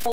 Hola!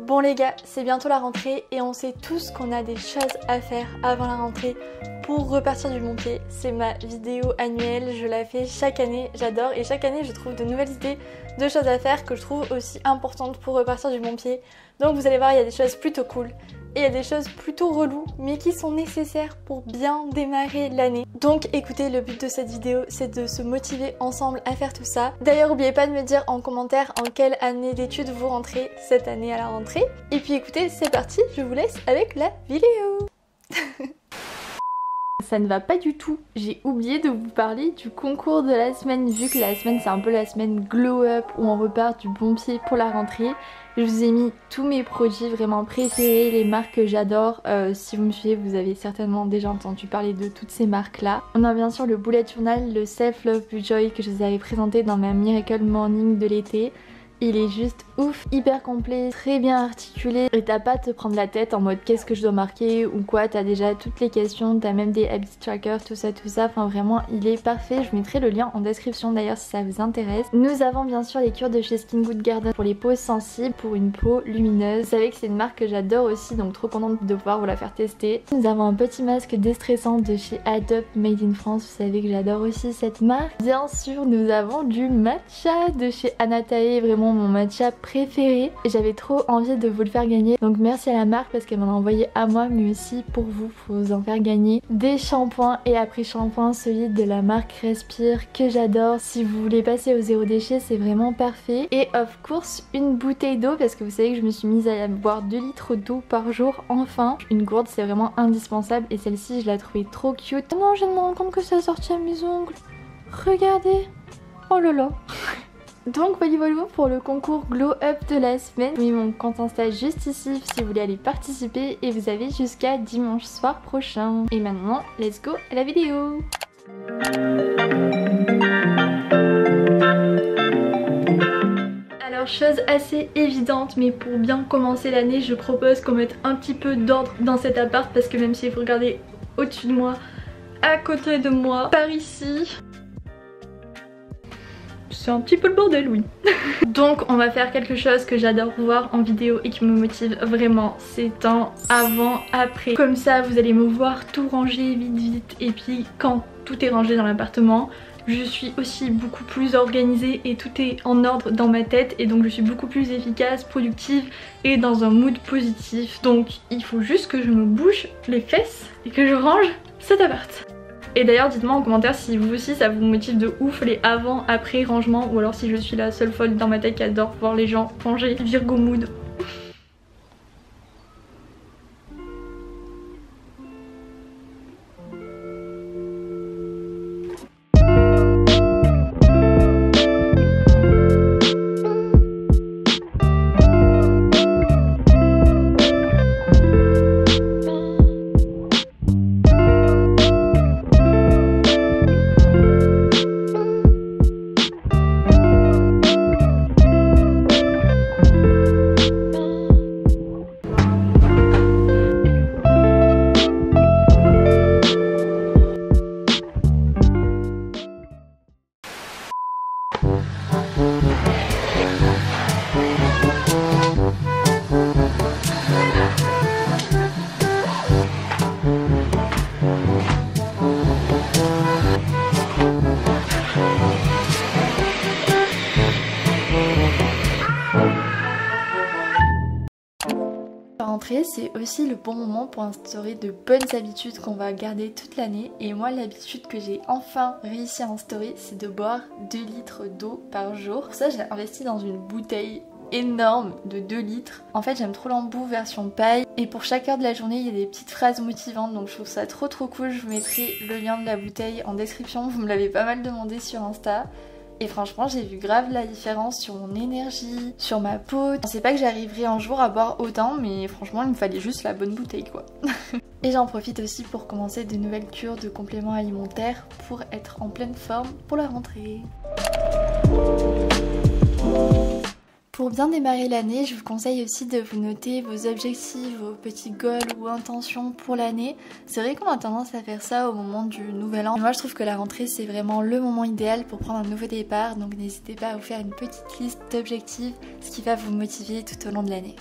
Bon les gars, c'est bientôt la rentrée et on sait tous qu'on a des choses à faire avant la rentrée pour repartir du bon pied. C'est ma vidéo annuelle, je la fais chaque année, j'adore, et chaque année je trouve de nouvelles idées de choses à faire que je trouve aussi importantes pour repartir du bon pied. Donc vous allez voir, il y a des choses plutôt cool et il y a des choses plutôt reloues mais qui sont nécessaires pour bien démarrer l'année. Donc écoutez, le but de cette vidéo c'est de se motiver ensemble à faire tout ça. D'ailleurs n'oubliez pas de me dire en commentaire en quelle année d'études vous rentrez cette année à la rentrée. Et puis écoutez, c'est parti, je vous laisse avec la vidéo. Ça ne va pas du tout, j'ai oublié de vous parler du concours de la semaine, vu que la semaine c'est un peu la semaine glow up où on repart du bon pied pour la rentrée. Je vous ai mis tous mes produits vraiment préférés, les marques que j'adore. Si vous me suivez, vous avez certainement déjà entendu parler de toutes ces marques là. On a bien sûr le bullet journal, le self love joy que je vous avais présenté dans ma miracle morning de l'été. Il est juste ouf, hyper complet, très bien articulé et t'as pas à te prendre la tête en mode qu'est-ce que je dois marquer ou quoi, t'as déjà toutes les questions, t'as même des habit trackers, tout ça, enfin vraiment il est parfait. Je mettrai le lien en description d'ailleurs si ça vous intéresse. Nous avons bien sûr les cures de chez Skin Good Garden pour les peaux sensibles, pour une peau lumineuse. Vous savez que c'est une marque que j'adore aussi, donc trop contente de pouvoir vous la faire tester. Nous avons un petit masque déstressant de chez Adopt Made in France, vous savez que j'adore aussi cette marque. Bien sûr nous avons du matcha de chez Anatae, vraiment mon matcha préféré et j'avais trop envie de vous le faire gagner, donc merci à la marque parce qu'elle m'en a envoyé à moi mais aussi pour vous en faire gagner. Des shampoings et après shampoing solides de la marque Respire que j'adore. Si vous voulez passer au zéro déchet c'est vraiment parfait. Et of course une bouteille d'eau parce que vous savez que je me suis mise à boire 2 litres d'eau par jour enfin. Une gourde c'est vraiment indispensable et celle-ci je la trouvais trop cute. Oh non, je viens de me rendre compte que ça a sorti à mes ongles, regardez, oh là là. Donc voilà pour le concours Glow Up de la semaine. J'ai mis mon compte Insta juste ici si vous voulez aller participer et vous avez jusqu'à dimanche soir prochain. Et maintenant, let's go à la vidéo. Alors chose assez évidente mais pour bien commencer l'année je propose qu'on mette un petit peu d'ordre dans cet appart parce que même si vous regardez au-dessus de moi, à côté de moi, par ici... c'est un petit peu le bordel, oui. Donc on va faire quelque chose que j'adore voir en vidéo et qui me motive vraiment. C'est un avant-après. Comme ça vous allez me voir tout ranger vite et puis quand tout est rangé dans l'appartement, je suis aussi beaucoup plus organisée et tout est en ordre dans ma tête et donc je suis beaucoup plus efficace, productive et dans un mood positif. Donc il faut juste que je me bouge les fesses et que je range cet appart. Et d'ailleurs dites-moi en commentaire si vous aussi ça vous motive de ouf les avant, après rangements ou alors si je suis la seule folle dans ma tête qui adore voir les gens ranger. Virgo mood. C'est aussi le bon moment pour instaurer de bonnes habitudes qu'on va garder toute l'année. Et moi l'habitude que j'ai enfin réussi à instaurer c'est de boire 2 litres d'eau par jour. Pour ça j'ai investi dans une bouteille énorme de 2 litres. En fait j'aime trop l'embout version paille et pour chaque heure de la journée il y a des petites phrases motivantes donc je trouve ça trop cool. Je vous mettrai le lien de la bouteille en description, vous me l'avez pas mal demandé sur Insta. Et franchement j'ai vu grave la différence sur mon énergie, sur ma peau. Je pensais pas que j'arriverais un jour à boire autant mais franchement il me fallait juste la bonne bouteille quoi. Et j'en profite aussi pour commencer de nouvelles cures de compléments alimentaires pour être en pleine forme pour la rentrée. Pour bien démarrer l'année, je vous conseille aussi de vous noter vos objectifs, vos petits goals ou intentions pour l'année. C'est vrai qu'on a tendance à faire ça au moment du nouvel an. Moi je trouve que la rentrée c'est vraiment le moment idéal pour prendre un nouveau départ, donc n'hésitez pas à vous faire une petite liste d'objectifs, ce qui va vous motiver tout au long de l'année.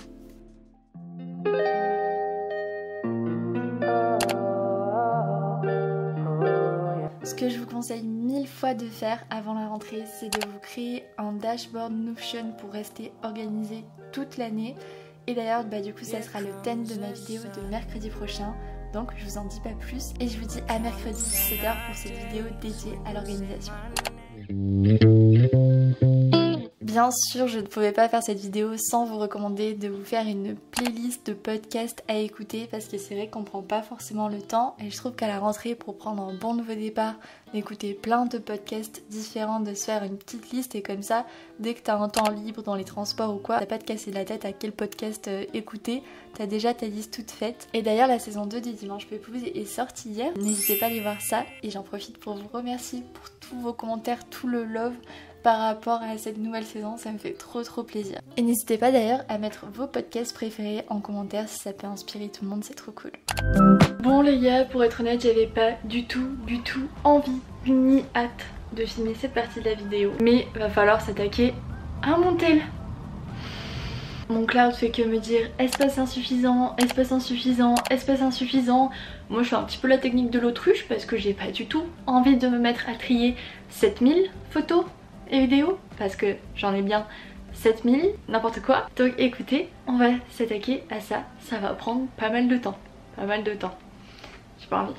Ce que je vous conseille 1000 fois de faire avant la rentrée, c'est de vous créer un dashboard Notion pour rester organisé toute l'année. Et d'ailleurs, du coup, ça sera le thème de ma vidéo de mercredi prochain. Donc, je vous en dis pas plus et je vous dis à mercredi 17h pour cette vidéo dédiée à l'organisation. Bien sûr, je ne pouvais pas faire cette vidéo sans vous recommander de vous faire une playlist de podcasts à écouter parce que c'est vrai qu'on prend pas forcément le temps et je trouve qu'à la rentrée, pour prendre un bon nouveau départ, d'écouter plein de podcasts différents, de se faire une petite liste et comme ça, dès que t'as un temps libre dans les transports ou quoi, t'as pas de casser la tête à quel podcast écouter, t'as déjà ta liste toute faite. Et d'ailleurs, la saison 2 du Dimanche Pépouze est sortie hier, n'hésitez pas à aller voir ça et j'en profite pour vous remercier pour tous vos commentaires, tout le love par rapport à cette nouvelle saison, ça me fait trop plaisir. Et n'hésitez pas d'ailleurs à mettre vos podcasts préférés en commentaire si ça peut inspirer tout le monde, c'est trop cool. Bon les gars, pour être honnête, j'avais pas du tout envie ni hâte de filmer cette partie de la vidéo. Mais va falloir s'attaquer à mon tel. Mon cloud fait que me dire espace insuffisant, espace insuffisant, espace insuffisant. Moi je fais un petit peu la technique de l'autruche parce que j'ai pas du tout envie de me mettre à trier 7000 photos et vidéos parce que j'en ai bien 7000, n'importe quoi. Donc écoutez, on va s'attaquer à ça, ça va prendre pas mal de temps, j'ai pas envie.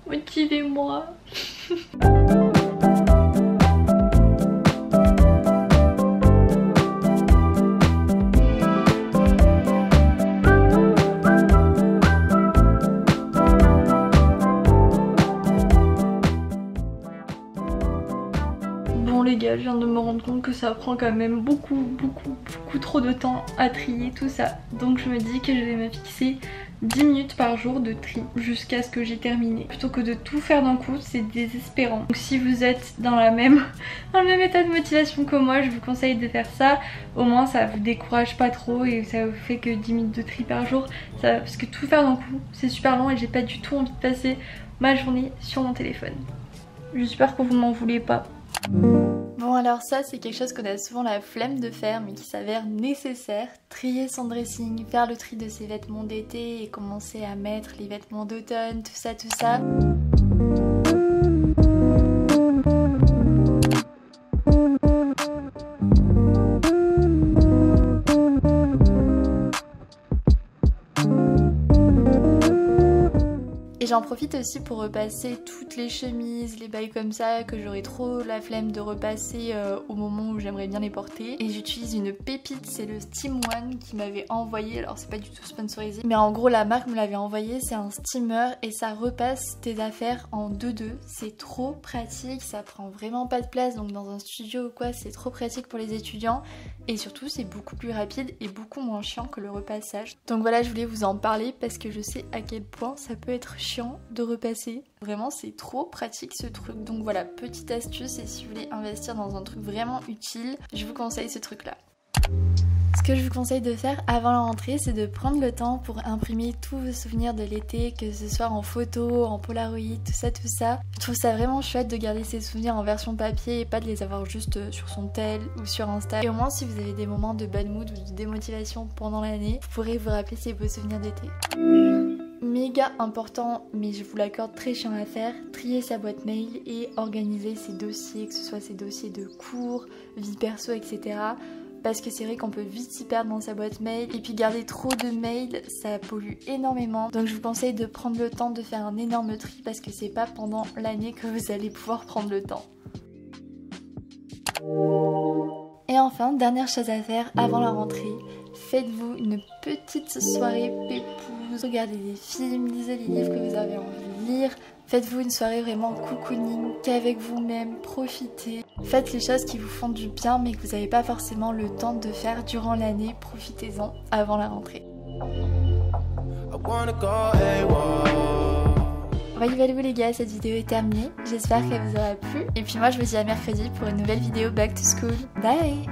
Motivez-moi. Bon les gars, je viens de me rendre compte que ça prend quand même beaucoup trop de temps à trier tout ça. Donc je me dis que je vais me fixer 10 minutes par jour de tri jusqu'à ce que j'ai terminé. Plutôt que de tout faire d'un coup, c'est désespérant. Donc si vous êtes dans le même état de motivation que moi, je vous conseille de faire ça. Au moins ça vous décourage pas trop et ça vous fait que 10 minutes de tri par jour. Parce que tout faire d'un coup, c'est super long et j'ai pas du tout envie de passer ma journée sur mon téléphone. J'espère que vous m'en voulez pas. Bon alors ça c'est quelque chose qu'on a souvent la flemme de faire mais qui s'avère nécessaire. Trier son dressing, faire le tri de ses vêtements d'été et commencer à mettre les vêtements d'automne, tout ça. Et j'en profite aussi pour repasser toutes les chemises, les bails comme ça que j'aurais trop la flemme de repasser au moment où j'aimerais bien les porter. Et j'utilise une pépite, c'est le Steam One qui m'avait envoyé, alors c'est pas du tout sponsorisé, mais en gros la marque me l'avait envoyé, c'est un steamer et ça repasse tes affaires en 2-2. C'est trop pratique, ça prend vraiment pas de place, donc dans un studio ou quoi c'est trop pratique pour les étudiants. Et surtout c'est beaucoup plus rapide et beaucoup moins chiant que le repassage. Donc voilà, je voulais vous en parler parce que je sais à quel point ça peut être chiant de repasser. Vraiment c'est trop pratique ce truc. Donc voilà, petite astuce, et si vous voulez investir dans un truc vraiment utile, je vous conseille ce truc là. Ce que je vous conseille de faire avant la rentrée, c'est de prendre le temps pour imprimer tous vos souvenirs de l'été, que ce soit en photo, en polaroid, tout ça. Je trouve ça vraiment chouette de garder ces souvenirs en version papier et pas de les avoir juste sur son tel ou sur Insta. Et au moins si vous avez des moments de bad mood ou de démotivation pendant l'année, vous pourrez vous rappeler ces beaux souvenirs d'été. Méga important, mais je vous l'accorde, très chiant à faire, trier sa boîte mail et organiser ses dossiers, que ce soit ses dossiers de cours, vie perso, etc. Parce que c'est vrai qu'on peut vite s'y perdre dans sa boîte mail et puis garder trop de mails ça pollue énormément. Donc je vous conseille de prendre le temps de faire un énorme tri parce que c'est pas pendant l'année que vous allez pouvoir prendre le temps. Et enfin, dernière chose à faire avant la rentrée, faites-vous une petite soirée pépouze, regardez des films, lisez les livres que vous avez envie de lire. Faites-vous une soirée vraiment cocooning, qu'avec vous-même, profitez. Faites les choses qui vous font du bien mais que vous n'avez pas forcément le temps de faire durant l'année. Profitez-en avant la rentrée. Voilà les gars, cette vidéo est terminée. J'espère qu'elle vous aura plu. Et puis moi je vous dis à mercredi pour une nouvelle vidéo Back to School. Bye!